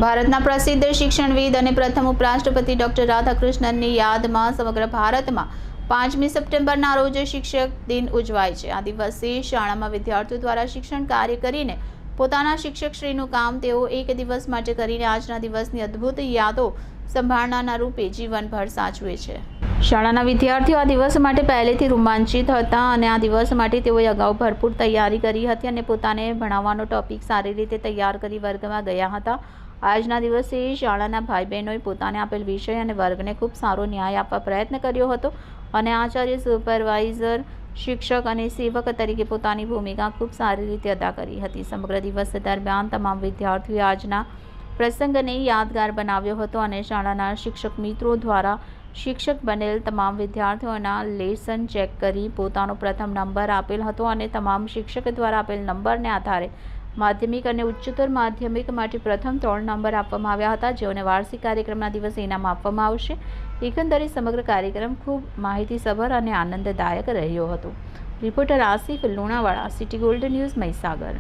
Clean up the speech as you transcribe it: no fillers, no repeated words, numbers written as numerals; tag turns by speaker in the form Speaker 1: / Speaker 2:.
Speaker 1: ભારતના પ્રસિદ્ધ શિક્ષણવિદ અને પ્રથમ ઉપરાષ્ટ્રપતિ ડોક્ટર રાધાકૃષ્ણનની યાદમાં સમગ્ર ભારતમાં 5મી સપ્ટેમ્બરના રોજ શિક્ષક દિન ઉજવાય છે। આ દિવસે શાળામાં વિદ્યાર્થીઓ દ્વારા શિક્ષણ કાર્ય કરીને પોતાના શિક્ષકશ્રીનું કામ તેઓ એક દિવસ માટે કરીને આજના દિવસની અદ્ભુત યાદો સંભાળનારના રૂપે જીવનભર સાચવે છે। શાળાના વિદ્યાર્થીઓ આ દિવસ માટે પહેલેથી રોમાંચિત હતા અને આ દિવસ માટે તેઓએ અગાઉ ભરપૂર તૈયારી કરી હતી અને પોતાને ભણાવવાનો ટોપિક સારી રીતે તૈયાર કરી વર્ગમાં ગયા હતા। આજના દિવસે શાળાના ભાઈ બહેનોએ પોતાને આપેલ વિષય અને વર્ગને ખૂબ સારો ન્યાય આપવા પ્રયત્ન કર્યો હતો અને આચાર્ય, સુપરવાઇઝર, શિક્ષક અને સેવક તરીકે પોતાની ભૂમિકા ખૂબ સારી રીતે અદા કરી હતી। સમગ્ર દિવસ દરમિયાન તમામ વિદ્યાર્થીઓએ આજના પ્રસંગને યાદગાર બનાવ્યો હતો અને શાળાના શિક્ષક મિત્રો દ્વારા શિક્ષક બનેલ તમામ વિદ્યાર્થીઓના લેસન ચેક કરી પોતાનો પ્રથમ નંબર આપેલ હતો અને તમામ શિક્ષક દ્વારા આપેલ નંબરને આધારે માધ્યમિક અને ઉચ્ચતર માધ્યમિક માટે પ્રથમ 3 નંબર આપવામાં આવ્યા હતા, જેઓને વાર્ષિક કાર્યક્રમના દિવસે ઇનામ આપવામાં આવશે। એકંદરે સમગ્ર કાર્યક્રમ ખૂબ માહિતીસભર અને આનંદદાયક રહ્યો હતો। Reporter Asif Lunawada, city gold news, Mahisagar.